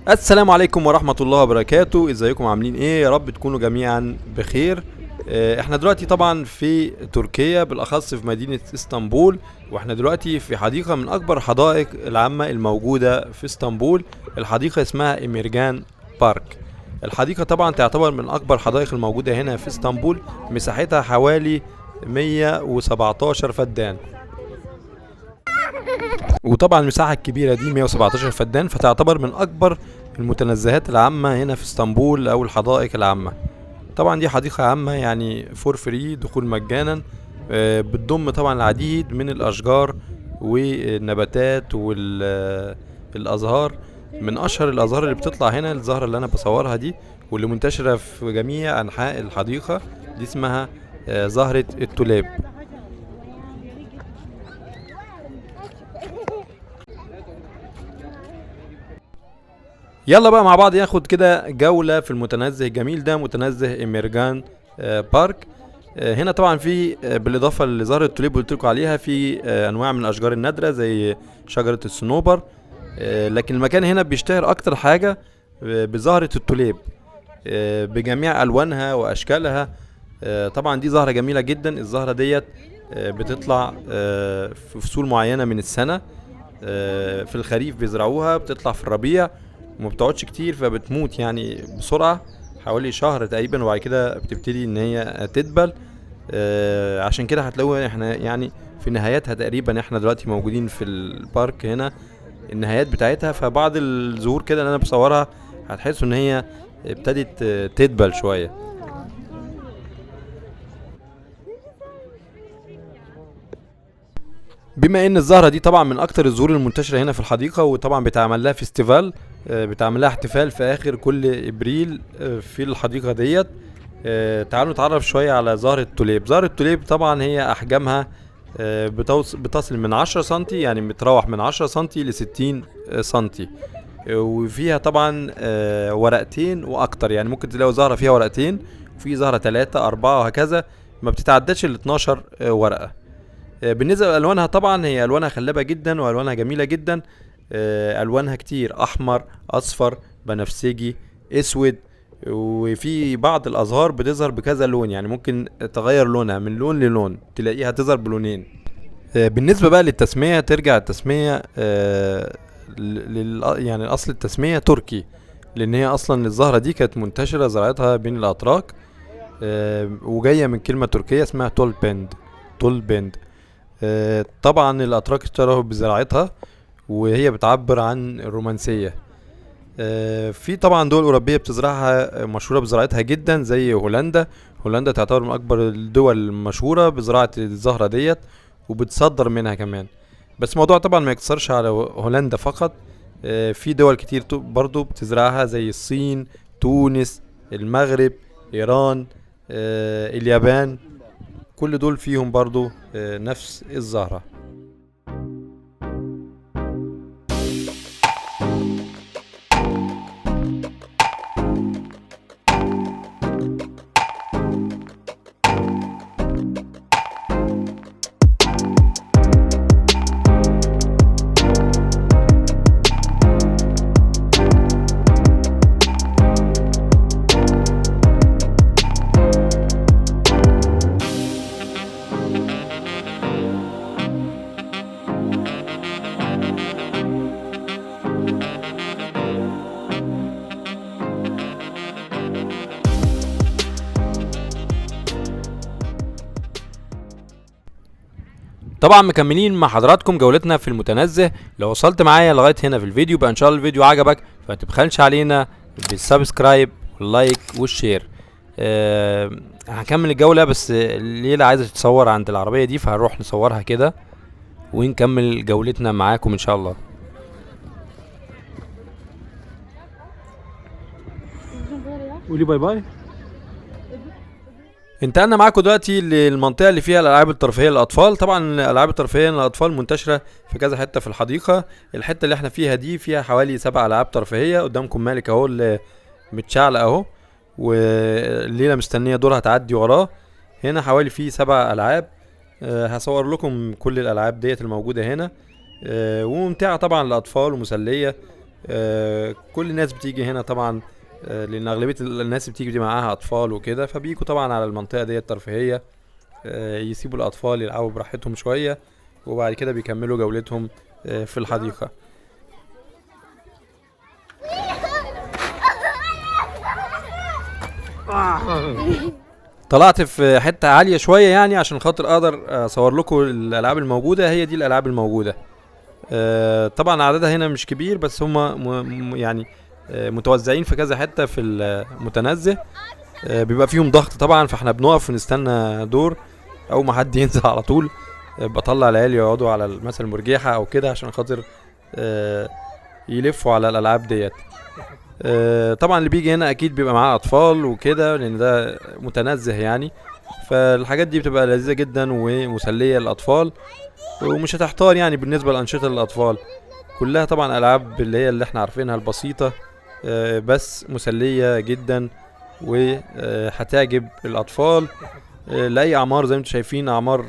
السلام عليكم ورحمة الله وبركاته. ازيكم عاملين ايه؟ يا رب تكونوا جميعا بخير. احنا دلوقتي طبعا في تركيا، بالاخص في مدينة اسطنبول، واحنا دلوقتي في حديقة من اكبر الحدائق العامة الموجودة في اسطنبول. الحديقة اسمها اميرجان بارك. الحديقة طبعا تعتبر من اكبر الحدائق الموجودة هنا في اسطنبول، مساحتها حوالي 117 فدان. وطبعا المساحة الكبيرة دي 117 فدان، فتعتبر من أكبر المتنزهات العامة هنا في اسطنبول أو الحدائق العامة. طبعا دي حديقة عامة يعني فور فري، دخول مجانا. بتضم طبعا العديد من الأشجار والنباتات والأزهار. من أشهر الأزهار اللي بتطلع هنا الزهرة اللي أنا بصورها دي، واللي منتشرة في جميع أنحاء الحديقة، دي اسمها زهرة التوليب. يلا بقى مع بعض ناخد كده جولة في المتنزه الجميل ده، متنزه اميرجان بارك. هنا طبعا في بالاضافة لزهرة التوليب اللي قلت لكم عليها، في انواع من الاشجار النادرة زي شجرة الصنوبر. لكن المكان هنا بيشتهر اكتر حاجة بزهرة التوليب بجميع الوانها واشكالها. طبعا دي زهرة جميلة جدا. الزهرة ديت بتطلع في فصول معينة من السنة. في الخريف بيزرعوها، بتطلع في الربيع وما بتقعدش كتير فبتموت يعني بسرعة، حوالي شهر تقريبا، وبعد كده بتبتدي ان هي تدبل. عشان كده هتلاقوا احنا يعني في نهايتها تقريبا. احنا دلوقتي موجودين في البارك هنا، النهايات بتاعتها، فبعض الزهور كده اللي انا بصورها هتحسوا ان هي ابتدت تدبل شوية. بما ان الزهرة دي طبعا من اكتر الزهور المنتشرة هنا في الحديقة، وطبعا بيتعمل لها فيستيفال، بتعمل لها احتفال في اخر كل ابريل في الحديقة ديت. تعالوا نتعرف شوية على زهرة التوليب. زهرة التوليب طبعا هي احجامها بتصل من 10 سنتي، يعني بتروح من 10 سنتي ل 60 سنتي. وفيها طبعا ورقتين واكتر، يعني ممكن تلاقوا زهرة فيها ورقتين، وفي زهرة 3 4 وهكذا، ما بتتعداش ال 12 ورقة. بالنسبة لألوانها طبعا هي ألوانها خلابة جدا وألوانها جميلة جدا. ألوانها كتير: أحمر، أصفر، بنفسجي، أسود. وفي بعض الأزهار بتظهر بكذا لون، يعني ممكن تغير لونها من لون للون، تلاقيها تظهر بلونين. بالنسبة بقى للتسمية، ترجع التسمية يعني أصل التسمية تركي، لأن هي أصلا الزهرة دي كانت منتشرة زراعتها بين الأتراك، وجاية من كلمة تركية اسمها تولبند. تولبند. طبعا الاتراك اشتهروا بزراعتها، وهي بتعبر عن الرومانسية. في طبعا دول اوروبية بتزرعها، مشهورة بزراعتها جدا، زي هولندا. هولندا تعتبر من اكبر الدول المشهورة بزراعة الزهرة ديت، وبتصدر منها كمان. بس الموضوع طبعا ما يقتصرش على هولندا فقط. في دول كتير برضو بتزرعها، زي الصين، تونس، المغرب، ايران، اليابان. كل دول فيهم برضو نفس الزهرة. طبعا مكملين مع حضراتكم جولتنا في المتنزه. لو وصلت معايا لغايه هنا في الفيديو بقى، ان شاء الله الفيديو عجبك، فما تبخلش علينا بالسبسكرايب واللايك والشير. هكمل الجوله، بس الليله عايزه تتصور عند العربيه دي، فهنروح نصورها كده ونكمل جولتنا معاكم ان شاء الله. قولي باي باي. انتقلنا معاكم دلوقتي للمنطقه اللي فيها الالعاب الترفيهيه للاطفال. طبعا الالعاب الترفيهيه للاطفال منتشره في كذا حته في الحديقه. الحته اللي احنا فيها دي فيها حوالي 7 العاب ترفيهيه. قدامكم مالك اهو اللي متشعلق اهو، والليله مستنيه دورها تعدي وراه. هنا حوالي فيه 7 العاب. هصور لكم كل الالعاب ديت الموجوده هنا. وممتعه طبعا للاطفال ومسليه. كل الناس بتيجي هنا طبعا، لان اغلبيه الناس بتيجي دي معاها اطفال وكده، فبيجوا طبعا على المنطقه دي الترفيهيه، يسيبوا الاطفال يلعبوا براحتهم شويه، وبعد كده بيكملوا جولتهم في الحديقه. طلعت في حته عاليه شويه يعني عشان خاطر اقدر اصور لكم الالعاب الموجوده. هي دي الالعاب الموجوده. طبعا عددها هنا مش كبير، بس هم يعني متوزعين في كذا حته في المتنزه. بيبقى فيهم ضغط طبعا، فاحنا بنقف ونستنى دور او ما حد ينزل على طول. بطلع العيال يقعدوا على مثلا المرجيحه او كده عشان خاطر يلفوا على الالعاب ديت. طبعا اللي بيجي هنا اكيد بيبقى معاه اطفال وكده، لان ده متنزه يعني. فالحاجات دي بتبقى لذيذه جدا ومسليه للاطفال، ومش هتحتار يعني بالنسبه لانشطه للاطفال. كلها طبعا العاب اللي هي اللي احنا عارفينها البسيطه، بس مسليه جدا وهتعجب الاطفال لاي اعمار. زي ما انتم شايفين، اعمار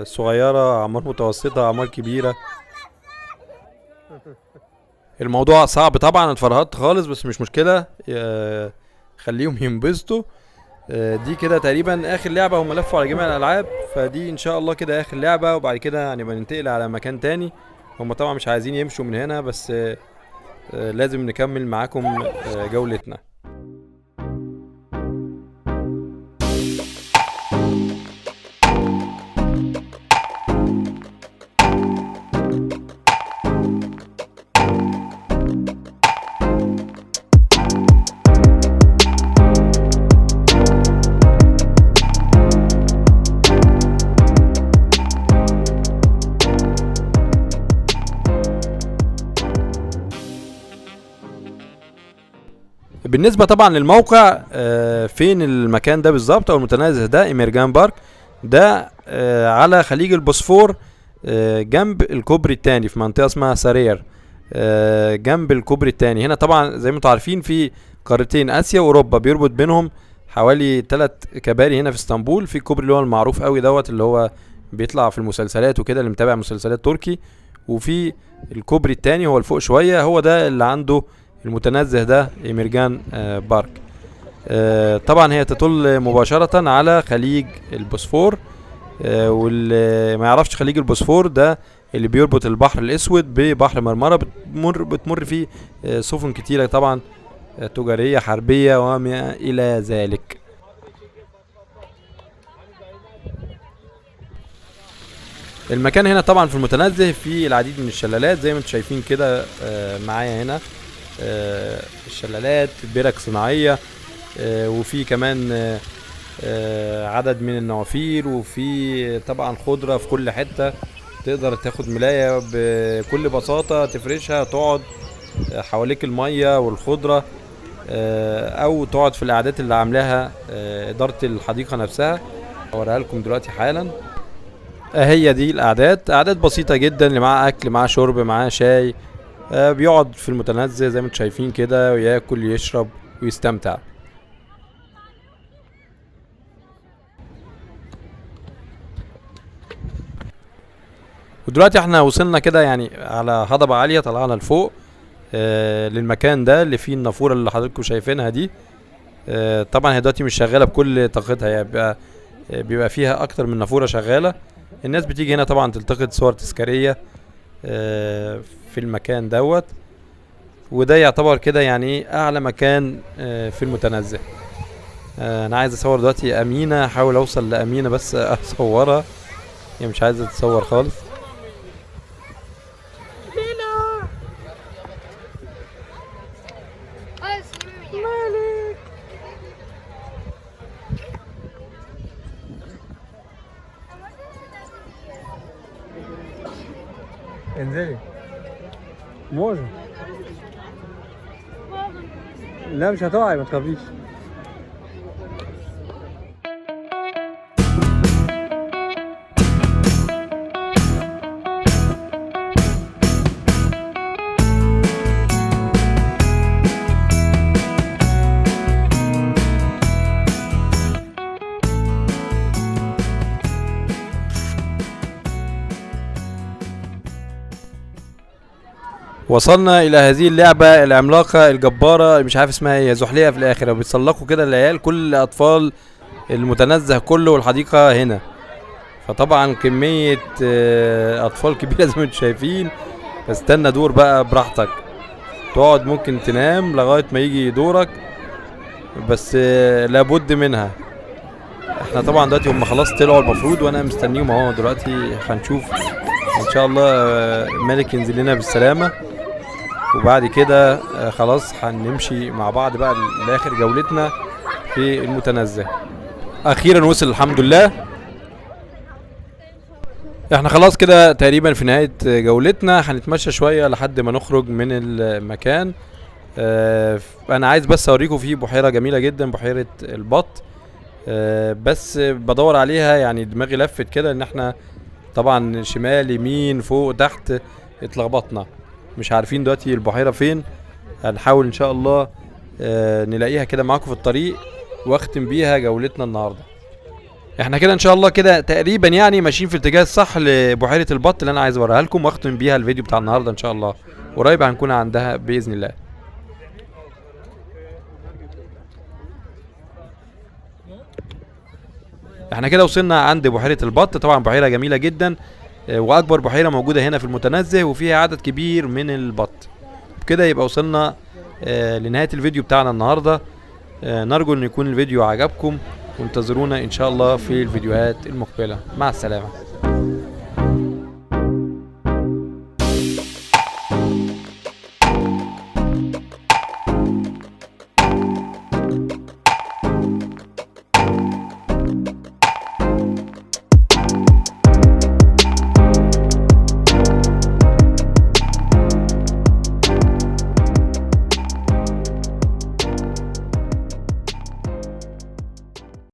صغيره، اعمار متوسطه، اعمار كبيره. الموضوع صعب طبعا، اتفرهدت خالص، بس مش مشكله، خليهم ينبسطوا. دي كده تقريبا اخر لعبه، هم لفوا على جميع الالعاب، فدي ان شاء الله كده اخر لعبه، وبعد كده هنبقى ننتقل على مكان تاني. هم طبعا مش عايزين يمشوا من هنا، بس لازم نكمل معاكم جولتنا. بالنسبة طبعا للموقع، فين المكان ده بالظبط او المتنزه ده؟ اميرجان بارك ده على خليج البوسفور، جنب الكوبري التاني في منطقة اسمها سارير. جنب الكوبري التاني هنا. طبعا زي ما انتم عارفين في قارتين، اسيا واوروبا، بيربط بينهم حوالي 3 كباري. هنا في اسطنبول في الكوبري اللي هو المعروف قوي دوت، اللي هو بيطلع في المسلسلات وكده، اللي متابع مسلسلات تركي. وفي الكوبري التاني هو الفوق شوية، هو ده اللي عنده المتنزه ده، إميرجان بارك. طبعا هي تطل مباشرة على خليج البوسفور. واللي ما يعرفش خليج البوسفور ده اللي بيربط البحر الاسود ببحر مرمرة، بتمر فيه سفن كتيرة طبعا، تجارية حربية وما الى ذلك. المكان هنا طبعا في المتنزه فيه العديد من الشلالات زي ما انتم شايفين كده معايا هنا. الشلالات، برك صناعية، وفي كمان عدد من النوافير، وفي طبعا خضرة في كل حتة. تقدر تاخد ملاية بكل بساطة، تفرشها، تقعد حواليك المية والخضرة، او تقعد في القعدات اللي عاملاها ادارة الحديقة نفسها. اوريها لكم دلوقتي حالا. هي دي القعدات، قعدات بسيطة جدا، اللي معاه اكل، معاه شرب، معاه شاي. بيقعد في المتنزه زي ما انتم شايفين كده، وياكل يشرب ويستمتع. ودلوقتي احنا وصلنا كده يعني على هضبة عالية، طلعنا لفوق للمكان ده اللي فيه النافورة اللي حضراتكم شايفينها دي. طبعا هي دلوقتي مش شغالة بكل طاقتها، يعني بيبقى فيها اكتر من نافورة شغالة. الناس بتيجي هنا طبعا تلتقط صور تذكارية في المكان دوت. وده يعتبر كده يعني اعلى مكان في المتنزه. انا عايز اصور دلوقتي امينة، احاول اوصل لامينة بس اصورها، هي مش عايزة تتصور خالص. انزلي. موزة. لا مش هتقعي، ما تخافيش. وصلنا الى هذه اللعبة العملاقة الجبارة، مش عارف اسمها ايه، زحليقة في الاخر، وبيتسلقوا كده العيال، كل اطفال المتنزه كله والحديقة هنا. فطبعا كمية اطفال كبيرة زي ما انتم شايفين. استنى دور بقى براحتك، تقعد ممكن تنام لغاية ما يجي دورك، بس لابد منها. احنا طبعا دلوقتي هم خلاص طلعوا المفروض، وانا مستنيهم اهو. دلوقتي هنشوف ان شاء الله مالك ينزل لنا بالسلامة، وبعد كده خلاص هنمشي مع بعض بقى لاخر جولتنا في المتنزه. اخيرا وصل الحمد لله. احنا خلاص كده تقريبا في نهاية جولتنا، هنتمشى شوية لحد ما نخرج من المكان. انا عايز بس اوريكم في بحيرة جميلة جدا، بحيرة البط. بس بدور عليها، يعني دماغي لفت كده ان احنا طبعا شمال يمين فوق تحت اتلخبطنا، مش عارفين دلوقتي البحيرة فين. هنحاول ان شاء الله نلاقيها كده معاكم في الطريق، واختم بيها جولتنا النهارده. احنا كده ان شاء الله كده تقريبا يعني ماشيين في الاتجاه الصح لبحيرة البط اللي انا عايز اوريها لكم، واختم بيها الفيديو بتاع النهارده ان شاء الله. قريب هنكون عندها باذن الله. احنا كده وصلنا عند بحيرة البط، طبعا بحيرة جميلة جدا، واكبر بحيرة موجودة هنا في المتنزه، وفيها عدد كبير من البط. بكده يبقى وصلنا لنهاية الفيديو بتاعنا النهاردة. نرجو ان يكون الفيديو عجبكم، وانتظرونا ان شاء الله في الفيديوهات المقبلة. مع السلامة.